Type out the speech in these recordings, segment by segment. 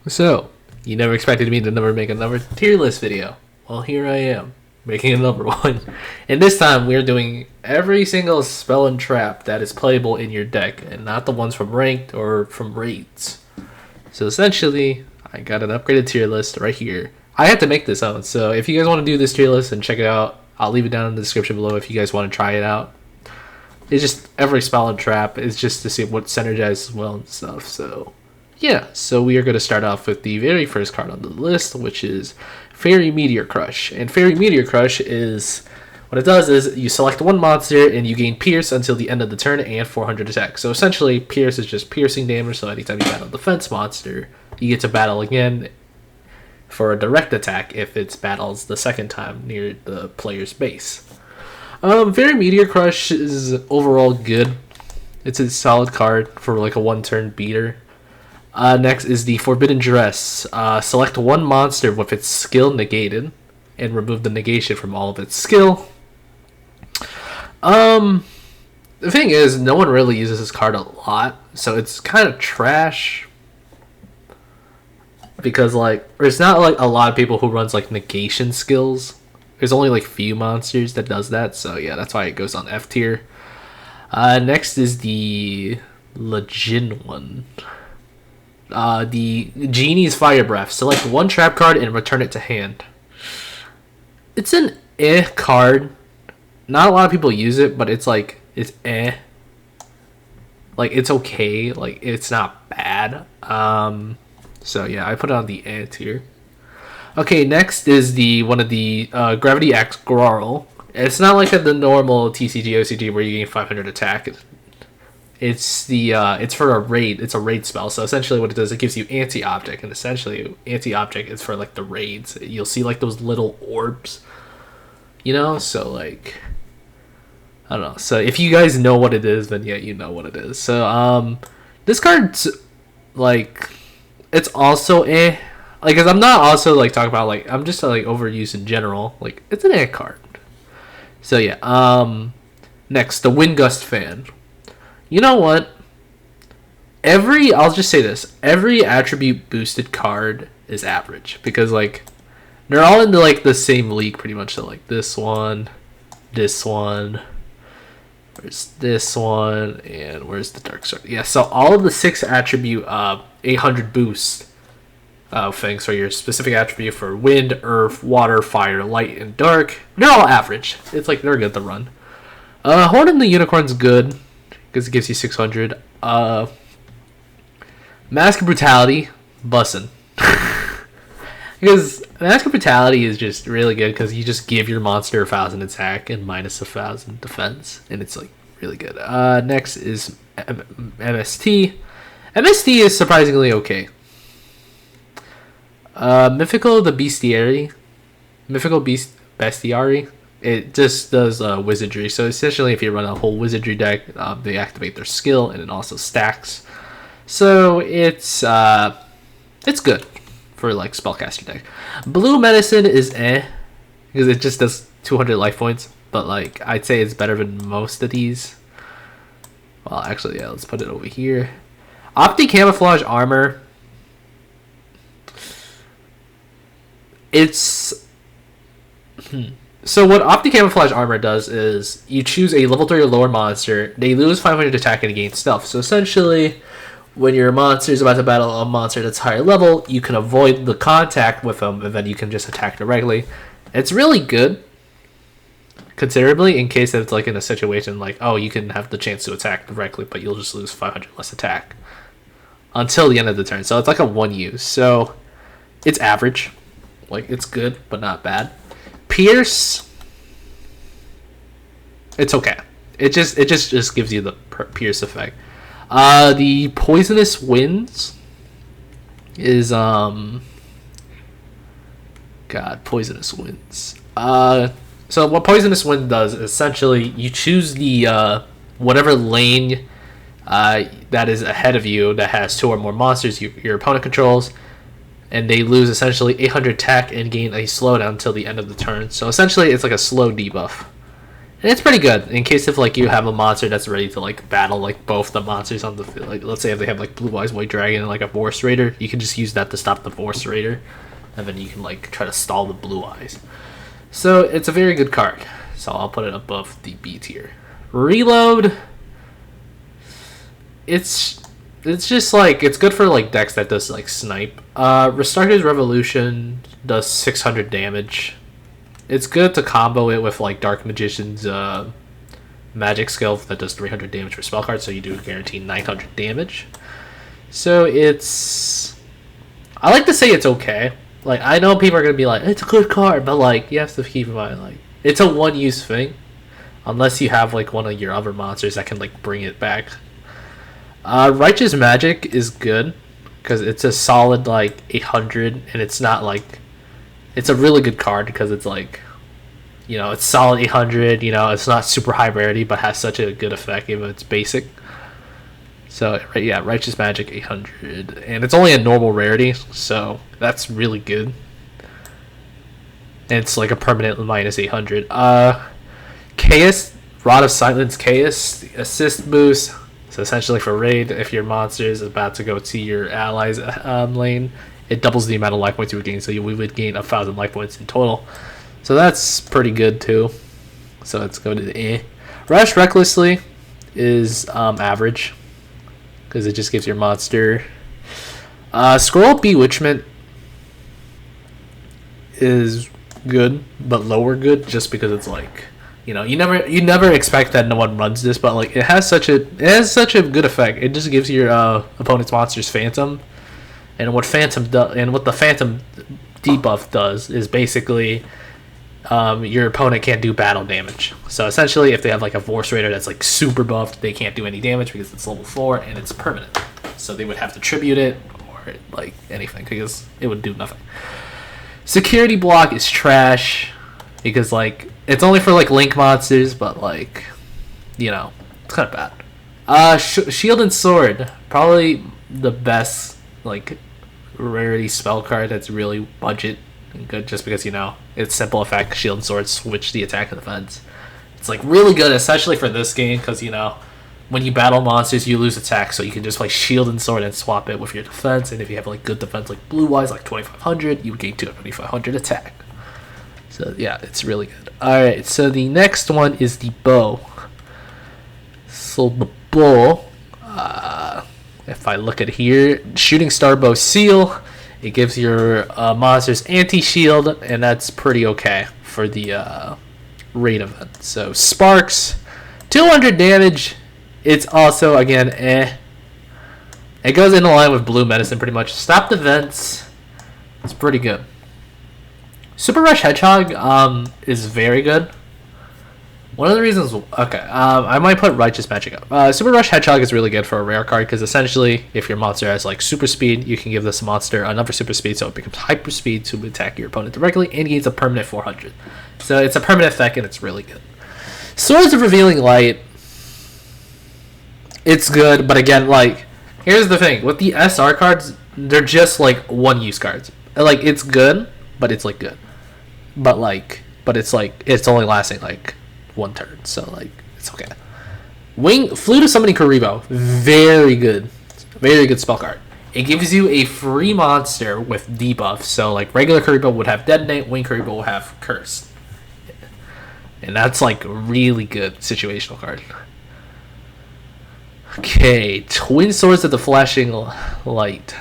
So, you never expected me to never make another tier list video. Well, here I am, making another one. And this time, we're doing every single spell and trap that is playable in your deck, and not the ones from ranked or from raids. So essentially, I got an upgraded tier list right here. I had to make this out, so if you guys want to do this tier list and check it out, I'll leave it down in the description below if you guys want to try it out. It's just every spell and trap is just to see what synergizes well and stuff, so... yeah, so we are going to start off with the very first card on the list, which is Fairy Meteor Crush. And Fairy Meteor Crush is, what it does is you select one monster and you gain Pierce until the end of the turn and 400 attack. So essentially, Pierce is just piercing damage, so anytime you battle a defense monster, you get to battle again for a direct attack if it battles the second time near the player's base. Fairy Meteor Crush is overall good. It's a solid card for like a one-turn beater. Next is the Forbidden Dress. Select one monster with its skill negated and remove the negation from all of its skill. The thing is, no one really uses this card a lot, so it's kind of trash. Because, like, there's not, like, a lot of people who runs, like, negation skills. There's only, like, few monsters that does that, so yeah, that's why it goes on F tier. Next is the Legend one. The Genies Fire Breath. Select one trap card and return it to hand. It's an card. Not a lot of people use it, but it's like, it's like, it's okay. Like, it's not bad. So yeah, I put it on the tier. Okay, next is the one of the Gravity Axe Grarl. It's not like the normal TCG OCG where you gain 500 attack. It's the it's for a raid. It's a raid spell. So essentially, what it does, it gives you anti-object, and essentially, anti-object is for like the raids. You'll see like those little orbs, you know. So like, I don't know. So if you guys know what it is, then yeah, you know what it is. So this card's like, it's also like, cause I'm not also like talking about like, I'm just like overuse in general. Like, it's an card. So yeah. Next, the Windgust Fan. You know what? I'll just say this. Every attribute boosted card is average. Because, like, they're all in like the same league pretty much. So, like, this one, where's this one, and where's the Dark Star? Yeah, so all of the 6 attribute 800 boost things for your specific attribute for wind, earth, water, fire, light, and dark, they're all average. It's like, they're good to run. Horn and the Unicorn's good, because it gives you 600. Mask of Brutality, bussin'. Because Mask of Brutality is just really good because you just give your monster 1,000 attack and minus 1,000 defense, and it's like really good. Next is MST. MST is surprisingly okay. Mythical Bestiary. It just does wizardry. So essentially, if you run a whole wizardry deck, they activate their skill, and it also stacks. So it's good for like spellcaster deck. Blue Medicine is because it just does 200 life points, but like I'd say it's better than most of these. Well, actually, yeah, let's put it over here. Camouflage Armor. It's So what Camouflage Armor does is you choose a level 3 or lower monster. They lose 500 attack and gain stealth. So essentially, when your monster is about to battle a monster that's higher level, you can avoid the contact with them, and then you can just attack directly. It's really good, considerably, in case it's like in a situation like, oh, you can have the chance to attack directly, but you'll just lose 500 less attack until the end of the turn. So it's like a one use. So it's average. Like, it's good, but not bad. Pierce, it's okay. It just gives you the Pierce effect. The Poisonous Winds is Poisonous Winds. So what Poisonous Wind does is essentially you choose the whatever lane that is ahead of you that has 2 or more monsters your opponent controls, and they lose essentially 800 attack and gain a slowdown until the end of the turn. So essentially, it's like a slow debuff. And it's pretty good in case if like you have a monster that's ready to like battle like both the monsters on the field. Like let's say if they have like Blue Eyes White Dragon and like a Force Raider, you can just use that to stop the Force Raider, and then you can like try to stall the Blue Eyes. So it's a very good card. So I'll put it above the B tier. Reload. It's just like it's good for like decks that does like snipe. Restarted Revolution does 600 damage. It's good to combo it with like Dark Magician's magic skill that does 300 damage for spell cards, so you do guarantee 900 damage. So it's, I like to say it's okay. Like I know people are gonna be like it's a good card, but like you have to keep in mind like it's a one use thing, unless you have like one of your other monsters that can like bring it back. Righteous Magic is good because it's a solid like 800, and it's not like, it's a really good card because it's like, you know, it's solid 800, you know, it's not super high rarity but has such a good effect even if it's basic. So yeah, Righteous Magic 800, and it's only a normal rarity, so that's really good. And it's like a permanent minus 800. Chaos, Rod of Silence Chaos, assist boost. So essentially for raid, if your monster is about to go to your allies' lane, it doubles the amount of life points you would gain. So we would gain 1,000 life points in total. So that's pretty good too. So let's go to the A. Rush Recklessly is average because it just gives your monster. Scroll Bewitchment is good, but lower good just because it's like, you know, you never expect that no one runs this, but like it has such a good effect. It just gives your opponent's monsters Phantom, and what the Phantom debuff does is basically your opponent can't do battle damage. So essentially, if they have like a Force Raider that's like super buffed, they can't do any damage because it's level 4 and it's permanent. So they would have to tribute it or like anything because it would do nothing. Security Block is trash because like it's only for like Link monsters, but like, you know, it's kind of bad. Shield and Sword, probably the best like rarity spell card that's really budget and good just because, you know, it's simple effect. Shield and Sword switch the attack and defense. It's like really good, especially for this game because, you know, when you battle monsters you lose attack, so you can just play Shield and Sword and swap it with your defense, and if you have like good defense like Blue Eyes like 2500, you would gain 2500 attack. So yeah, it's really good. Alright, so the next one is the bow. So the bow, if I look at here, Shooting Star Bow Seal, it gives your monsters anti-shield, and that's pretty okay for the raid event. So Sparks, 200 damage. It's also, again, It goes in line with Blue Medicine pretty much. Stop the vents. It's pretty good. Super Rush Hedgehog is very good. One of the reasons, okay, I might put Righteous Magic up. Super Rush Hedgehog is really good for a rare card because essentially, if your monster has like super speed, you can give this monster another super speed, so it becomes hyper speed to attack your opponent directly and gains a permanent 400. So it's a permanent effect and it's really good. Swords of Revealing Light, it's good, but again, like, here's the thing with the SR cards, they're just like one use cards. Like, it's good, but it's like good. But it's like it's only lasting like one turn, so like it's okay. Flute of Summoning Kuriboh, very good spell card. It gives you a free monster with debuff, so like regular Kuriboh would have Detonate, Wing Kuriboh will have Curse, and that's like a really good situational card. Okay, Twin Swords of the Flashing Light.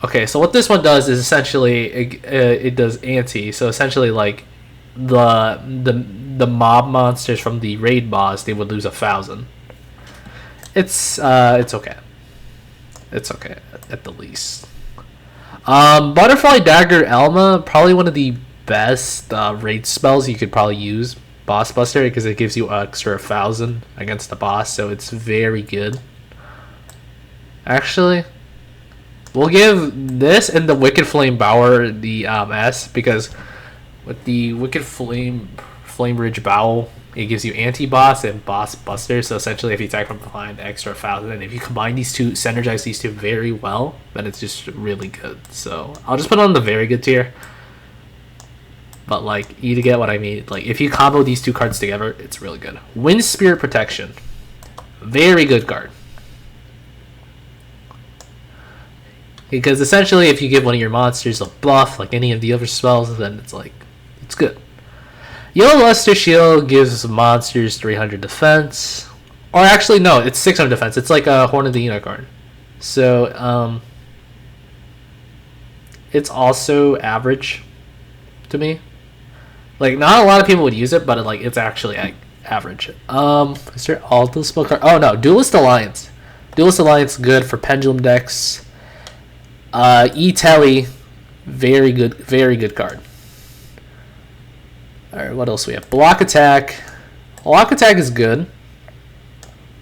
Okay, so what this one does is essentially it does anti. So essentially, like the mob monsters from the raid boss, they would lose 1,000. It's okay. It's okay at the least. Butterfly Dagger Alma, probably one of the best raid spells you could probably use. Boss Buster, because it gives you extra 1,000 against the boss, so it's very good. Actually, we'll give this and the Wicked Flame Bower the S, because with the Wicked Flame Ridge Bowl, it gives you anti-boss and boss buster. So essentially, if you attack from behind, extra 1,000. And if you combine these two, synergize these two very well, then it's just really good. So I'll just put it on the very good tier. but like you get what I mean. Like if you combo these two cards together, it's really good. Wind Spirit Protection, very good card. Because essentially, if you give one of your monsters a buff, like any of the other spells, then it's like it's good. Yellow Luster Shield gives monsters 300 defense, or actually no, it's 600 defense. It's like a Horn of the Unicorn. So it's also average to me. Like not a lot of people would use it, but like it's actually average. Is there all the spell card? Oh no, Duelist Alliance. Duelist Alliance good for pendulum decks. E-Telly, very good card. Alright, what else we have? Block Attack. Block Attack is good.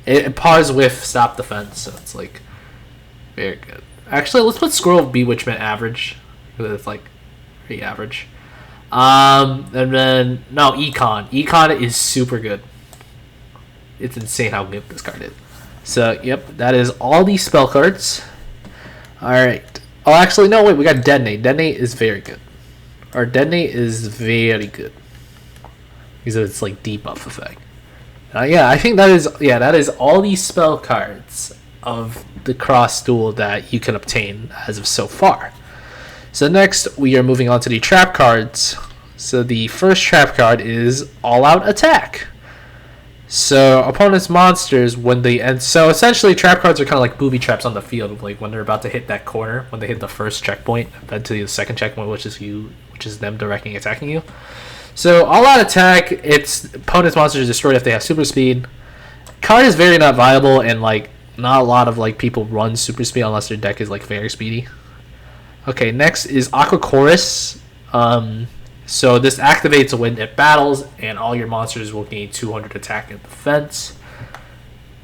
It pars with Stop Defense, so it's like very good. Actually, let's put Scroll of Bewitchment average, because it's like pretty average. And then no, Econ. Econ is super good. It's insane how good this card is. So yep, that is all these spell cards. Alright. Oh, actually, no, wait, we got Detonate. Detonate is very good. Or Detonate is very good. Because it's like debuff effect. Yeah, I think that is all these spell cards of the Cross Duel that you can obtain as of so far. So next, we are moving on to the trap cards. So the first trap card is All Out Attack. So opponent's monsters, when they end, so essentially trap cards are kind of like booby traps on the field. Like when they're about to hit that corner, when they hit the first checkpoint, then to the second checkpoint, which is them directing attacking you. So All Out Attack, it's opponent's monsters destroyed if they have super speed. Card is very not viable, and like not a lot of like people run super speed unless their deck is like very speedy. Okay, next is Aqua Chorus. So this activates when it battles, and all your monsters will gain 200 attack and defense.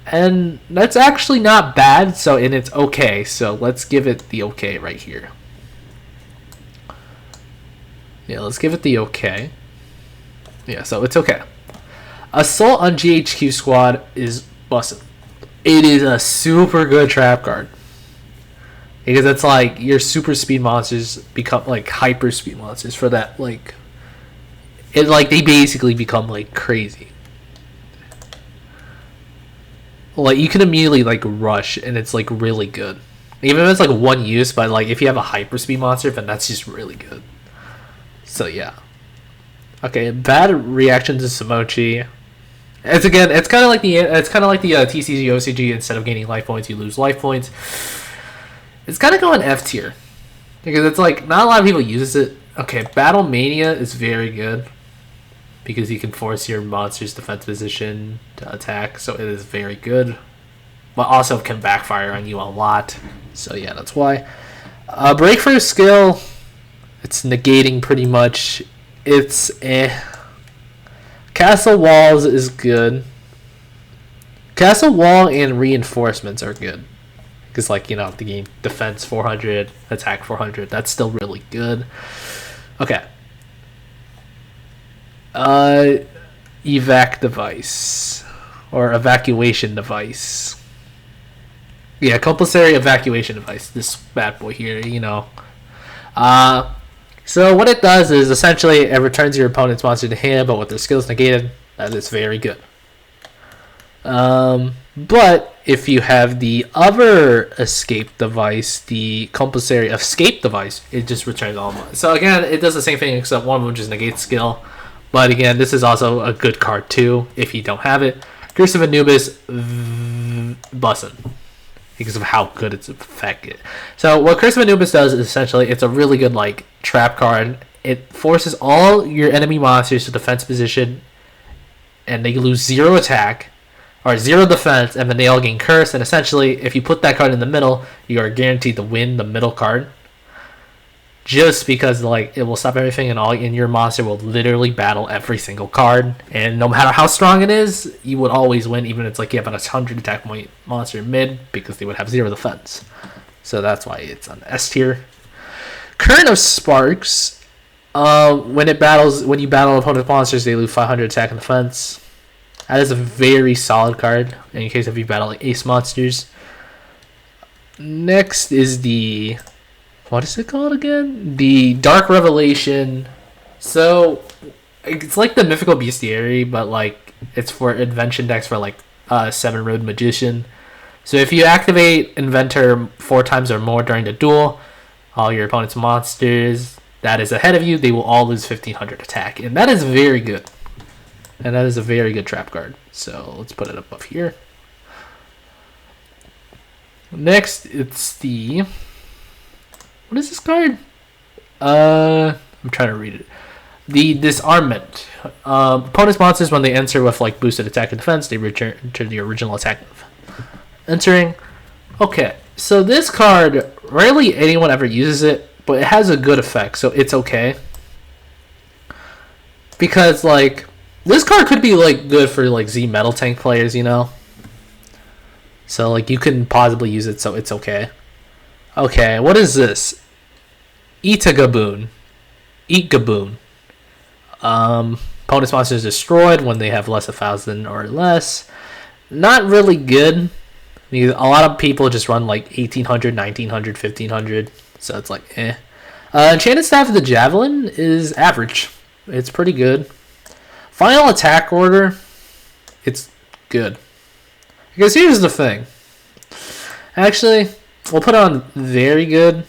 And that's actually not bad, and it's okay. So let's give it the okay right here. Yeah, let's give it the okay. Yeah, so it's okay. Assault on GHQ Squad is busted. It is a super good trap card. Because it's like your super speed monsters become like hyper speed monsters for that, like it like they basically become like crazy. Like you can immediately like rush, and it's like really good. Even if it's like one use, but like if you have a hyper speed monster, then that's just really good. So yeah. Okay, bad reaction to Samochi. It's kind of like the TCG OCG. Instead of gaining life points, you lose life points. It's kind of going F tier because it's like not a lot of people use it. Okay, Battle Mania is very good because you can force your monster's defense position to attack, so it is very good. But also can backfire on you a lot. So yeah, that's why. Breakthrough skill, it's negating pretty much. It's Castle Walls is good. Castle Wall and Reinforcements are good. Because, like, you know, the game defense 400, attack 400, that's still really good. Okay. Evac Device. Or Evacuation Device. Yeah, compulsory Evacuation Device. This bad boy here, you know. So what it does is, essentially, it returns your opponent's monster to hand, but with their skills negated, that is very good. But if you have the other escape device, the compulsory escape device, it just returns Alma. So again, it does the same thing except one of them just negates skill. But again, this is also a good card too if you don't have it. Curse of Anubis, bussin', because of how good its effect is. So what Curse of Anubis does is essentially it's a really good like trap card. It forces all your enemy monsters to defense position, and they lose 0 attack. Or 0 defense, and then they all gain curse. And essentially, if you put that card in the middle, you are guaranteed to win the middle card. Just because like it will stop everything, and your monster will literally battle every single card. And no matter how strong it is, you would always win, even if it's like you have an 100 attack point monster mid, because they would have 0 defense. So that's why it's on S tier. Current of Sparks. When you battle opponent's monsters, they lose 500 attack and defense. That is a very solid card in case if you battle like ace monsters. Next is the, what is it called again? The Dark Revelation So it's like the Mythical Bestiary, but like it's for invention decks for like 7 Road Magician. So if you activate Inventor 4 times or more during the duel, all your opponent's monsters that is ahead of you, they will all lose 1500 attack, and that is very good. And that is a very good trap card. So let's put it above here. Next, it's the... What is this card? I'm trying to read it. The Disarmament. Opponent's monsters, when they enter with like boosted attack and defense, they return to the original attack. Entering. Okay, so this card, rarely anyone ever uses it, but it has a good effect, so it's okay. Because like, this card could be like good for like Z Metal Tank players, you know? So like you can possibly use it, so it's okay. Okay, what is this? Eat a Gaboon. Eat Gaboon. Opponent's monster is destroyed when they have less than 1,000 or less. Not really good. A lot of people just run like 1,800, 1,900, 1,500. So it's like, eh. Enchanted Staff of the Javelin is average. It's pretty good. Final Attack Order, it's good. Because here's the thing. Actually, we'll put on very good.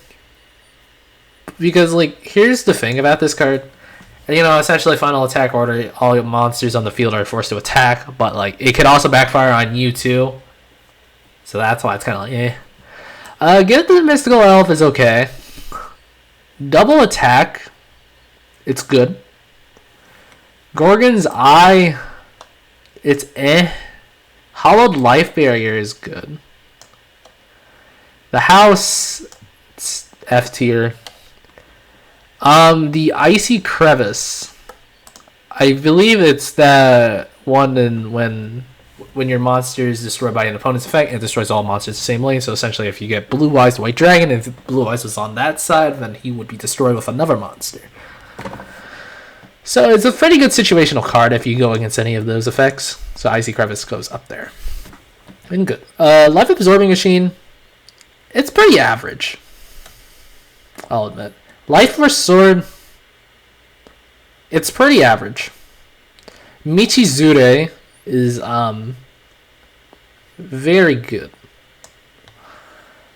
Because, like, here's the thing about this card. You know, essentially, Final Attack Order, all your monsters on the field are forced to attack. But, like, it could also backfire on you, too. So that's why it's kind of like, eh. Get the Mystical Elf is okay. Double Attack, it's good. Gorgon's Eye, it's eh. Hollowed Life Barrier is good. The House, it's F tier. The Icy Crevice, I believe it's the one when your monster is destroyed by an opponent's effect, it destroys all monsters the same lane. So essentially, if you get Blue Eyes the White Dragon, and if Blue Eyes was on that side, then he would be destroyed with another monster. So it's a pretty good situational card if you go against any of those effects. So Icy Crevice goes up there. And good. Life Absorbing Machine, it's pretty average, I'll admit. Life Force Sword, it's pretty average. Michizure is very good.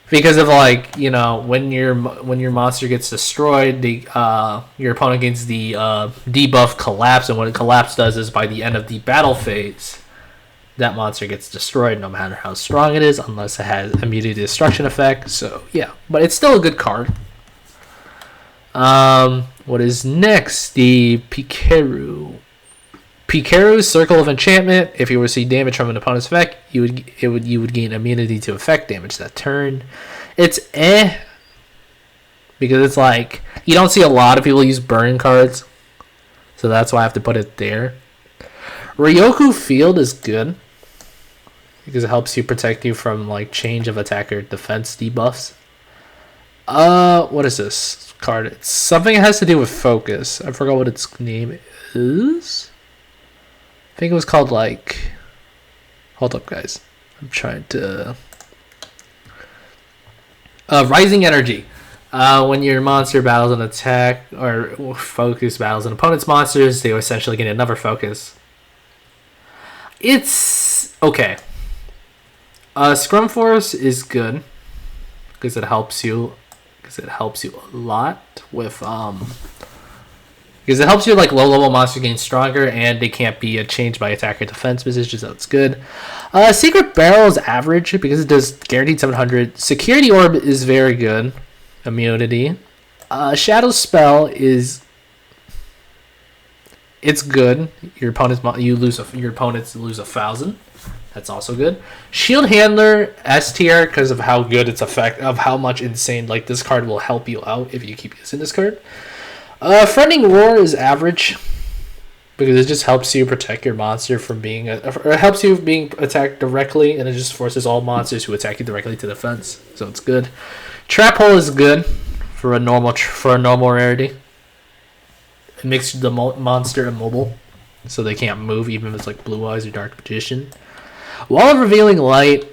Because of, like, you know, when your monster gets destroyed, your opponent gains the debuff Collapse, and what Collapse does is by the end of the battle phase, that monster gets destroyed no matter how strong it is, unless it has immunity to destruction effect. So yeah, but it's still a good card. What is next? The Pikaru's Circle of Enchantment. If you receive damage from an opponent's effect, you would gain immunity to effect damage that turn. It's eh, because it's like you don't see a lot of people use burn cards, so that's why I have to put it there. Ryoku Field is good because it helps you protect you from like change of attack or defense debuffs. What is this card? It's something that has to do with focus. I forgot what its name is. I think it was called like... Hold up, guys. I'm trying to... Rising Energy. When your monster battles an attack or focus battles an opponent's monsters, they essentially get another focus. It's okay. Scrum Force is good because it helps you. Because it helps you a lot with because it helps you like low level monster gain stronger, and they can't be changed by attack or defense positions, so it's good. Secret Barrel is average because it does guaranteed 700. Security Orb is very good. Immunity. Shadow Spell is it's good. Your opponents lose 1,000. That's also good. Shield Handler S tier because of how good its effect, of how much insane like this card will help you out if you keep using this card. Friending Roar is average because it just helps you protect your monster from being it helps you being attacked directly, and it just forces all monsters who attack you directly to defense. So it's good. Trap Hole is good for a normal rarity. It makes the monster immobile, so they can't move even if it's like Blue Eyes or Dark Magician. Wall of Revealing Light,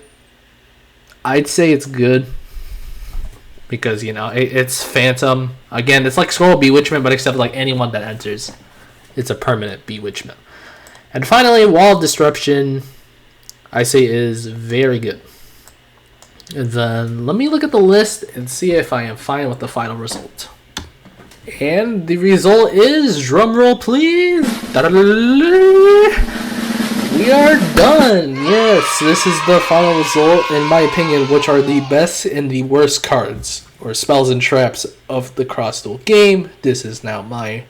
I'd say it's good. because you know it's Phantom. Again, it's like Scroll Bewitchment, but except like anyone that enters, it's a permanent bewitchment. And finally, Wall of Disruption, I say is very good. And then let me look at the list and see if I am fine with the final result. And the result is, drumroll please, we are done. Yes, this is the final result, in my opinion, which are the best and the worst cards, or spells and traps of the Cross Duel game. This is now my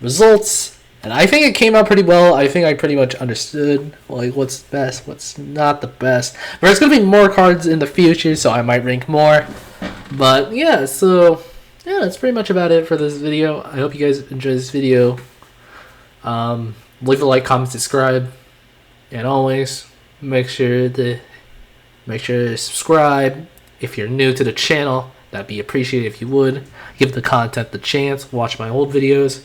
results, and I think it came out pretty well. I think I pretty much understood like what's best, what's not the best. There's going to be more cards in the future, so I might rank more. But yeah, so yeah, that's pretty much about it for this video. I hope you guys enjoyed this video. Leave a like, comment, subscribe. And always make sure to subscribe if you're new to the channel. That'd be appreciated if you would. Give the content the chance. Watch my old videos,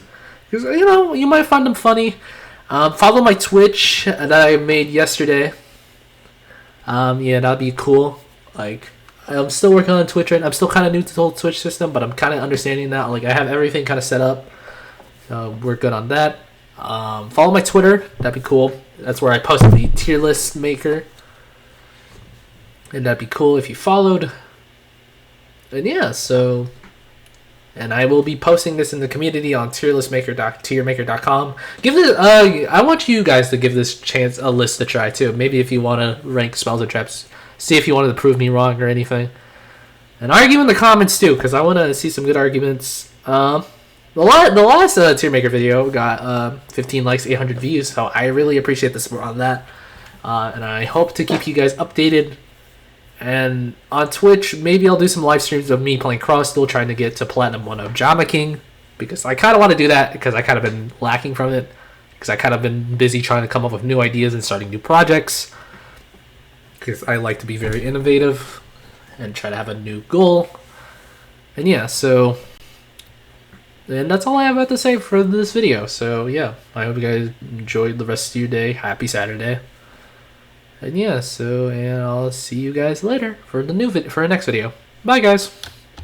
because you know you might find them funny. Follow my Twitch that I made yesterday. Yeah, that'd be cool. Like, I'm still working on Twitch right now. I'm still kind of new to the whole Twitch system, but I'm kind of understanding that. Like, I have everything kind of set up. We're good on that. Follow my Twitter. That'd be cool. That's where I post the tier list maker, and that'd be cool if you followed. And yeah, so, and I will be posting this in the community on tiermaker.com. Give this. I want you guys to give this a list to try too. Maybe if you want to rank spells and traps, see if you wanted to prove me wrong or anything, and argue in the comments too, because I want to see some good arguments. The last tier maker video got 15 likes, 800 views, so I really appreciate the support on that. And I hope to keep you guys updated. And on Twitch, maybe I'll do some live streams of me playing Cross Duel, trying to get to Platinum 1 of Jama King, because I kind of want to do that, because I kind of been lacking from it, because I kind of been busy trying to come up with new ideas and starting new projects, because I like to be very innovative and try to have a new goal. And yeah, so... And that's all I have to say for this video. So yeah, I hope you guys enjoyed the rest of your day. Happy Saturday. And yeah, so and I'll see you guys later for the next video. Bye guys.